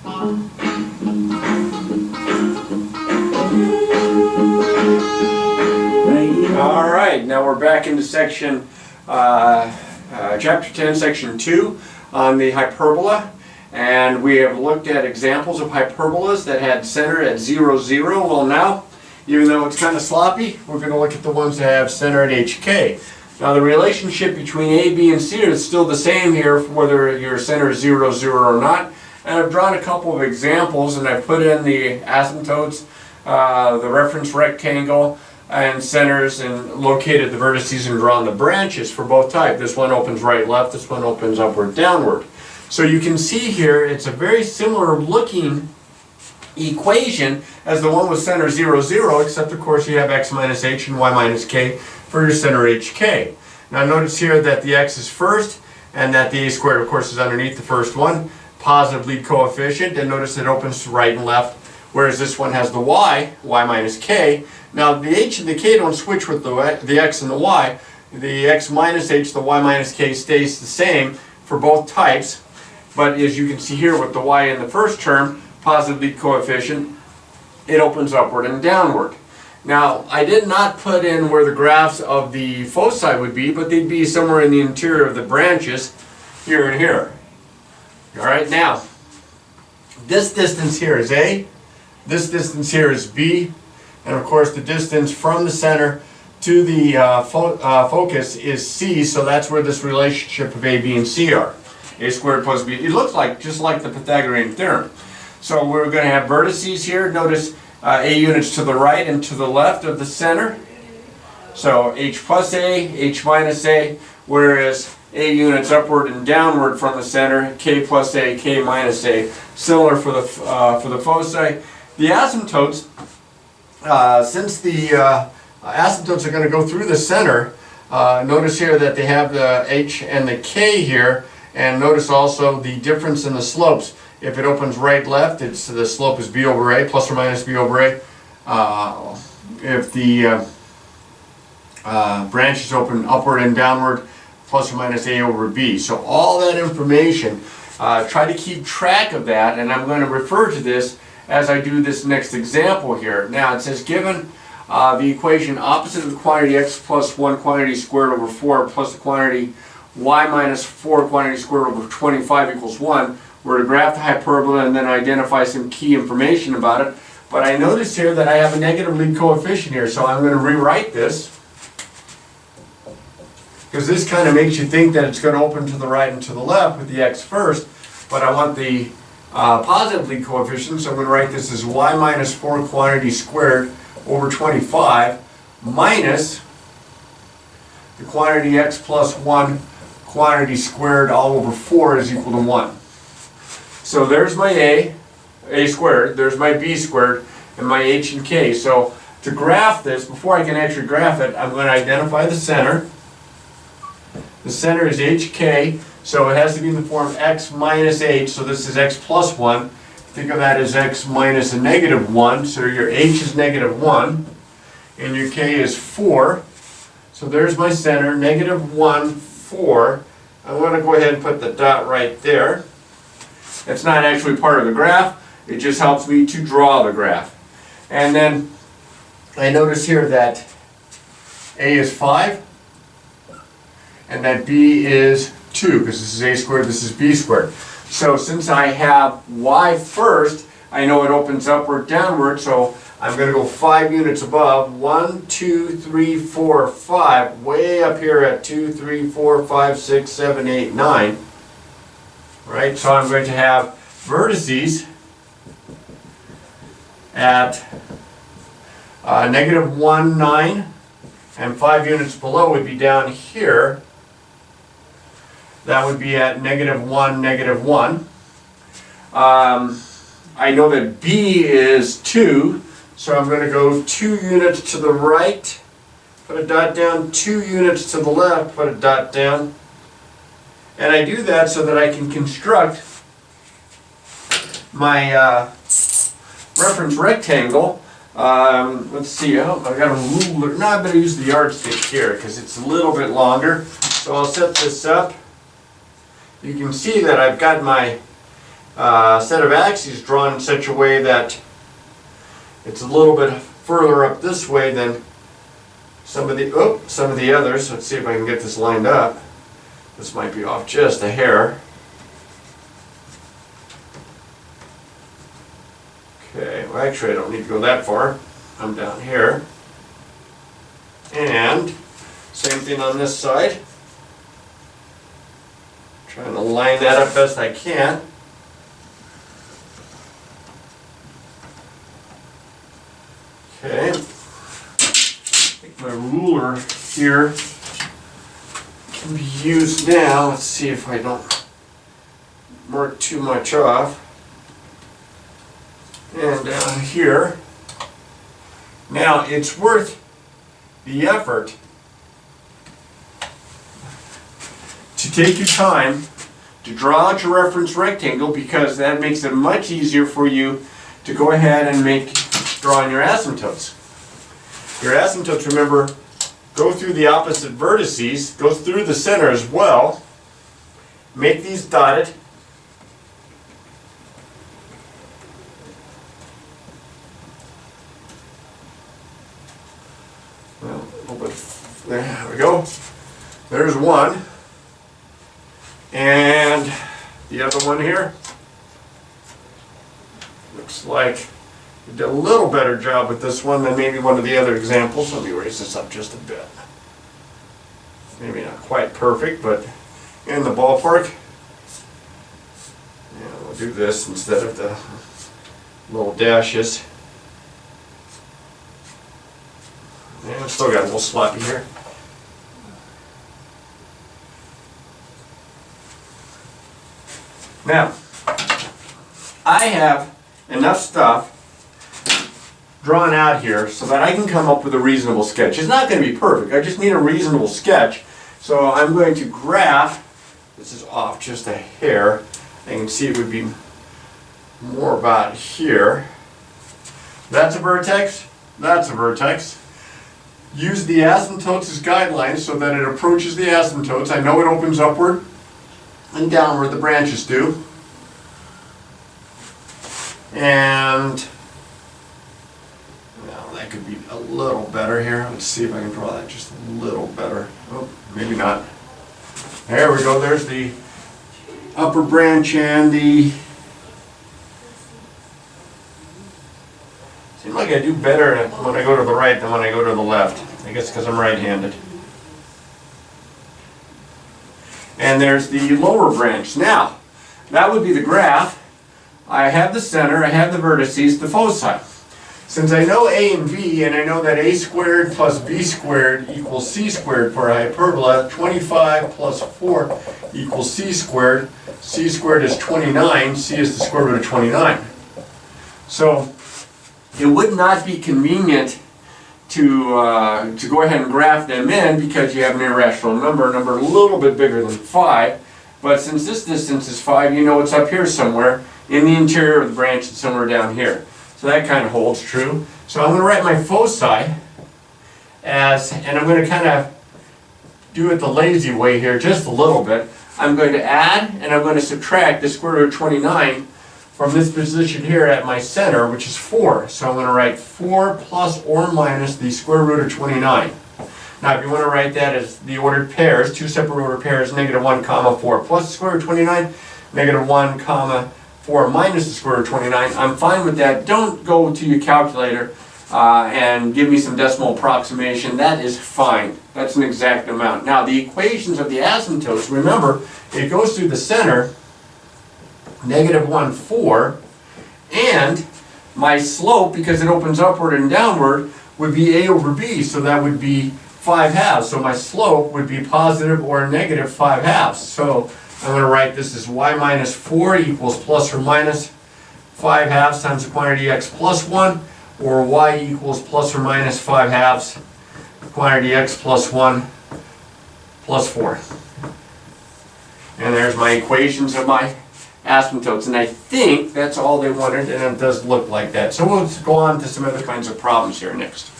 Alright, now we're back into section chapter 10, section 2 on the hyperbola, and we have looked at examples of hyperbolas that had center at 0, 0. Well, now, even though it's kind of sloppy, we're going to look at the ones that have center at HK. Now the relationship between A, B, and C is still the same here, whether your center is 0, 0 or not. And I've drawn a couple of examples, and I've put in the asymptotes, the reference rectangle, and centers, and located the vertices and drawn the branches for both types. This one opens right, left, this one opens upward, downward. So you can see here it's a very similar looking equation as the one with center 0, 0, except of course you have x minus h and y minus k for your center hk. Now notice here that the x is first and that the a squared of course is underneath the first one, positive lead coefficient, and notice it opens to right and left, whereas this one has the y minus k. Now the h and the k don't switch with the x and the y. The x minus h, the y minus k stays the same for both types, but as you can see here with the y in the first term, positive lead coefficient, it opens upward and downward. Now I did not put in where the graphs of the foci would be, but they'd be somewhere in the interior of the branches, here and here. Alright, now this distance here is A, this distance here is B, and of course the distance from the center to the focus is C, so that's where this relationship of A, B, and C are. A squared plus B. It looks like just like the Pythagorean theorem. So we're going to have vertices here. Notice A units to the right and to the left of the center. So H plus A, H minus A, whereas A units upward and downward from the center, K plus A, K minus A. Similar for the foci. The asymptotes, since the asymptotes are going to go through the center, notice here that they have the H and the K here, and notice also the difference in the slopes. If it opens right, left, the slope is B over A, plus or minus B over A. If the branches open upward and downward, plus or minus A over B. So all that information, try to keep track of that, and I'm going to refer to this as I do this next example here. Now it says given the equation opposite of the quantity x plus 1 quantity squared over 4 plus the quantity y minus 4 quantity squared over 25 equals 1. We're to graph the hyperbola and then identify some key information about it. But I notice here that I have a negative lead coefficient here, so I'm going to rewrite this, because this kind of makes you think that it's going to open to the right and to the left with the x first, but I want the positive lead coefficient, so I'm going to write this as y minus 4 quantity squared over 25 minus the quantity x plus 1 quantity squared all over 4 is equal to 1. So there's my A squared, there's my B squared, and my H and K. So to graph this, before I can actually graph it, I'm going to identify the center. The center is HK, so it has to be in the form x minus h, so this is x plus 1. Think of that as x minus a negative 1, so your h is negative 1, and your k is 4. So there's my center, negative 1, 4. I'm going to go ahead and put the dot right there. It's not actually part of the graph, it just helps me to draw the graph. And then I notice here that A is 5, and that B is 2, because this is A squared, this is B squared. So since I have Y first, I know it opens upward, downward, so I'm going to go 5 units above. 1, 2, 3, 4, 5, way up here at 2, 3, 4, 5, 6, 7, 8, 9. Right, so I'm going to have vertices at negative 1, 9, and 5 units below would be down here. That would be at negative 1, negative 1. I know that B is 2, so I'm going to go 2 units to the right, put a dot down, 2 units to the left, put a dot down. And I do that so that I can construct my reference rectangle. Let's see, I've got a ruler. No, I better use the yardstick here because it's a little bit longer. So I'll set this up. You can see that I've got my set of axes drawn in such a way that it's a little bit further up this way than some of the others. Let's see if I can get this lined up. This might be off just a hair. Okay, well actually I don't need to go that far. I'm down here. And same thing on this side. Trying to line that up best I can. Okay. I think my ruler here can be used now. Let's see if I don't mark too much off. And down here. Now it's worth the effort to take your time to draw out your reference rectangle, because that makes it much easier for you to go ahead and draw in your asymptotes. Your asymptotes, remember, go through the opposite vertices, go through the center as well. Make these dotted. Well, a little bit. There we go. There's one. And the other one here. Looks like we did a little better job with this one than maybe one of the other examples. Let me raise this up just a bit. Maybe not quite perfect, but in the ballpark. Yeah, we'll do this instead of the little dashes. Yeah, still got a little sloppy here. Now, I have enough stuff drawn out here so that I can come up with a reasonable sketch. It's not going to be perfect, I just need a reasonable sketch. So I'm going to graph, this is off just a hair, I can see it would be more about here. That's a vertex, that's a vertex. Use the asymptotes as guidelines so that it approaches the asymptotes. I know it opens upward and downward, the branches do. And well, that could be a little better here. Let's see if I can draw that just a little better. Oh, maybe not. There we go. There's the upper branch and the... Seems like I do better when I go to the right than when I go to the left. I guess because I'm right-handed. And there's the lower branch. Now, that would be the graph. I have the center, I have the vertices, the foci. Since I know a and b, and I know that a squared plus b squared equals c squared for a hyperbola, 25 plus 4 equals c squared. C squared is 29, c is the square root of 29. So, it would not be convenient to go ahead and graph them in because you have an irrational number, a number a little bit bigger than 5. But since this distance is 5, you know it's up here somewhere in the interior of the branch and somewhere down here. So that kind of holds true. So I'm going to write my foci as, and I'm going to kind of do it the lazy way here just a little bit. I'm going to add and I'm going to subtract the square root of 29 from this position here at my center, which is 4. So I'm going to write 4 plus or minus the square root of 29. Now if you want to write that as the ordered pairs, two separate ordered pairs, -1 comma 4 plus the square root of 29, -1 comma 4 minus the square root of 29, I'm fine with that. Don't go to your calculator and give me some decimal approximation. That is fine. That's an exact amount. Now the equations of the asymptotes, remember, it goes through the center, -1, 4, and my slope, because it opens upward and downward, would be a over b, so that would be 5/2. So my slope would be positive or negative 5/2. So I'm going to write this as y minus 4 equals plus or minus 5/2 times the quantity x plus 1, or y equals plus or minus 5/2 quantity x plus 1 plus 4. And there's my equations of my asymptotes, and I think that's all they wanted, and it does look like that. So we'll go on to some other kinds of problems here next.